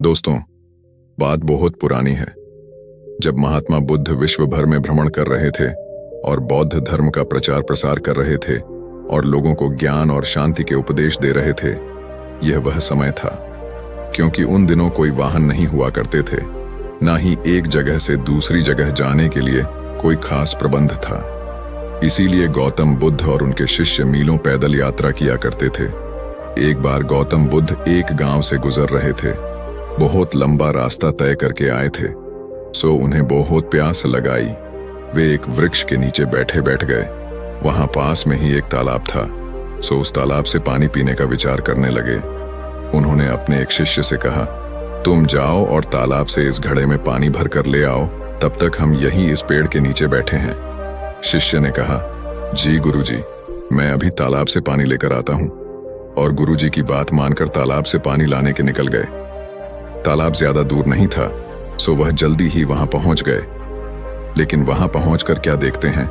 दोस्तों, बात बहुत पुरानी है। जब महात्मा बुद्ध विश्व भर में भ्रमण कर रहे थे और बौद्ध धर्म का प्रचार प्रसार कर रहे थे और लोगों को ज्ञान और शांति के उपदेश दे रहे थे, यह वह समय था। क्योंकि उन दिनों कोई वाहन नहीं हुआ करते थे, ना ही एक जगह से दूसरी जगह जाने के लिए कोई खास प्रबंध था। इसीलिए गौतम बुद्ध और उनके शिष्य मीलों पैदल यात्रा किया करते थे। एक बार गौतम बुद्ध एक गांव से गुजर रहे थे। बहुत लंबा रास्ता तय करके आए थे, सो उन्हें बहुत प्यास लगाई। वे एक वृक्ष के नीचे बैठ गए। वहां पास में ही एक तालाब था, सो उस तालाब से पानी पीने का विचार करने लगे। उन्होंने अपने एक शिष्य से कहा, तुम जाओ और तालाब से इस घड़े में पानी भर कर ले आओ, तब तक हम यहीं इस पेड़ के नीचे बैठे हैं। शिष्य ने कहा, जी गुरुजी, मैं अभी तालाब से पानी लेकर आता हूं। और गुरुजी की बात मानकर तालाब से पानी लाने के निकल गए। तालाब ज्यादा दूर नहीं था, सो वह जल्दी ही वहां पहुंच गए। लेकिन वहां पहुंचकर क्या देखते हैं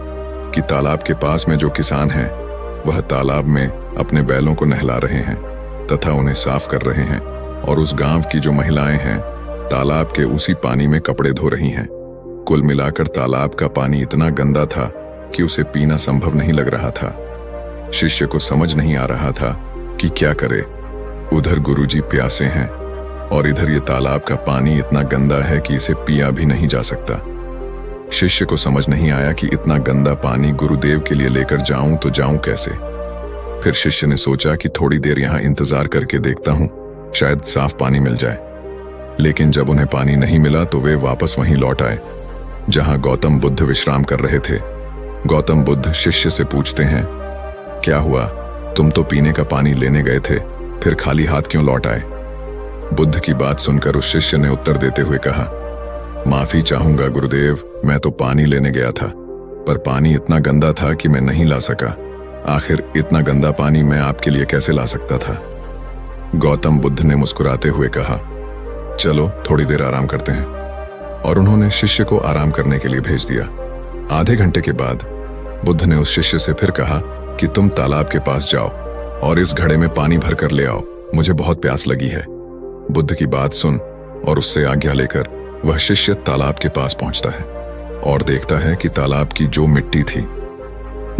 कि तालाब के पास में जो किसान हैं, वह तालाब में अपने बैलों को नहला रहे हैं तथा उन्हें साफ कर रहे हैं। और उस गांव की जो महिलाएं हैं, तालाब के उसी पानी में कपड़े धो रही हैं। कुल मिलाकर तालाब का पानी इतना गंदा था कि उसे पीना संभव नहीं लग रहा था। शिष्य को समझ नहीं आ रहा था कि क्या करे। उधर गुरुजी प्यासे हैं और इधर ये तालाब का पानी इतना गंदा है कि इसे पिया भी नहीं जा सकता। शिष्य को समझ नहीं आया कि इतना गंदा पानी गुरुदेव के लिए लेकर जाऊं तो जाऊं कैसे। फिर शिष्य ने सोचा कि थोड़ी देर यहां इंतजार करके देखता हूं, शायद साफ पानी मिल जाए। लेकिन जब उन्हें पानी नहीं मिला तो वे वापस वहीं लौट आए जहां गौतम बुद्ध विश्राम कर रहे थे। गौतम बुद्ध शिष्य से पूछते हैं, क्या हुआ, तुम तो पीने का पानी लेने गए थे, फिर खाली हाथ क्यों लौट आए? बुद्ध की बात सुनकर उस शिष्य ने उत्तर देते हुए कहा, माफी चाहूंगा गुरुदेव, मैं तो पानी लेने गया था, पर पानी इतना गंदा था कि मैं नहीं ला सका। आखिर इतना गंदा पानी मैं आपके लिए कैसे ला सकता था? गौतम बुद्ध ने मुस्कुराते हुए कहा, चलो थोड़ी देर आराम करते हैं। और उन्होंने शिष्य को आराम करने के लिए भेज दिया। आधे घंटे के बाद बुद्ध ने उस शिष्य से फिर कहा कि तुम तालाब के पास जाओ और इस घड़े में पानी भर कर ले आओ, मुझे बहुत प्यास लगी है। बुद्ध की बात सुन और उससे आज्ञा लेकर वह शिष्य तालाब के पास पहुंचता है और देखता है कि तालाब की जो मिट्टी थी,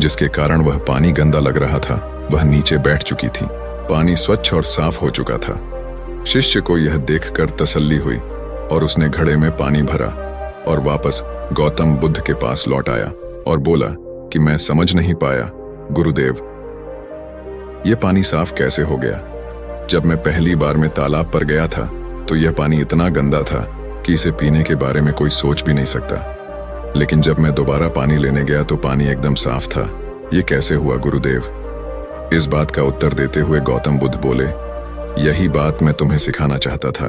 जिसके कारण वह पानी गंदा लग रहा था, वह नीचे बैठ चुकी थी। पानी स्वच्छ और साफ हो चुका था। शिष्य को यह देखकर तसल्ली हुई और उसने घड़े में पानी भरा और वापस गौतम बुद्ध के पास लौट आया और बोला कि मैं समझ नहीं पाया गुरुदेव, यह पानी साफ कैसे हो गया? जब मैं पहली बार में तालाब पर गया था तो यह पानी इतना गंदा था कि इसे पीने के बारे में कोई सोच भी नहीं सकता। लेकिन जब मैं दोबारा पानी लेने गया तो पानी एकदम साफ था। यह कैसे हुआ गुरुदेव? इस बात का उत्तर देते हुए गौतम बुद्ध बोले, यही बात मैं तुम्हें सिखाना चाहता था।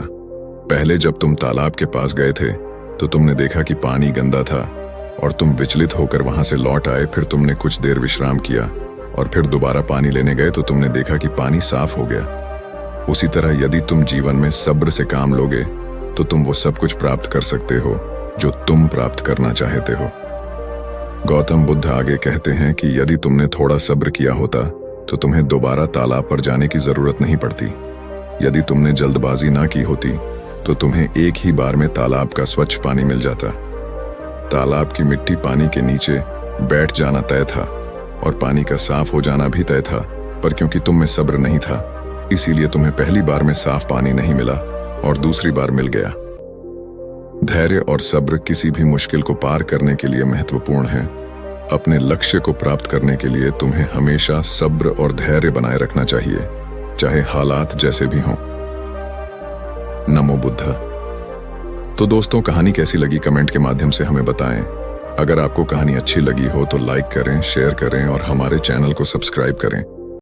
पहले जब तुम तालाब के पास गए थे तो तुमने देखा कि पानी गंदा था और तुम विचलित होकर वहां से लौट आए। फिर तुमने कुछ देर विश्राम किया और फिर दोबारा पानी लेने गए तो तुमने देखा कि पानी साफ हो गया। उसी तरह यदि तुम जीवन में सब्र से काम लोगे तो तुम वो सब कुछ प्राप्त कर सकते हो जो तुम प्राप्त करना चाहते हो। गौतम बुद्ध आगे कहते हैं कि यदि तुमने थोड़ा सब्र किया होता तो तुम्हें दोबारा तालाब पर जाने की जरूरत नहीं पड़ती। यदि तुमने जल्दबाजी ना की होती तो तुम्हें एक ही बार में तालाब का स्वच्छ पानी मिल जाता। तालाब की मिट्टी पानी के नीचे बैठ जाना तय था और पानी का साफ हो जाना भी तय था, पर क्योंकि तुम में सब्र नहीं था, इसीलिए तुम्हें पहली बार में साफ पानी नहीं मिला और दूसरी बार मिल गया। धैर्य और सब्र किसी भी मुश्किल को पार करने के लिए महत्वपूर्ण है। अपने लक्ष्य को प्राप्त करने के लिए तुम्हें हमेशा सब्र और धैर्य बनाए रखना चाहिए, चाहे हालात जैसे भी हों। नमो बुद्ध। तो दोस्तों, कहानी कैसी लगी कमेंट के माध्यम से हमें बताएं। अगर आपको कहानी अच्छी लगी हो तो लाइक करें, शेयर करें और हमारे चैनल को सब्सक्राइब करें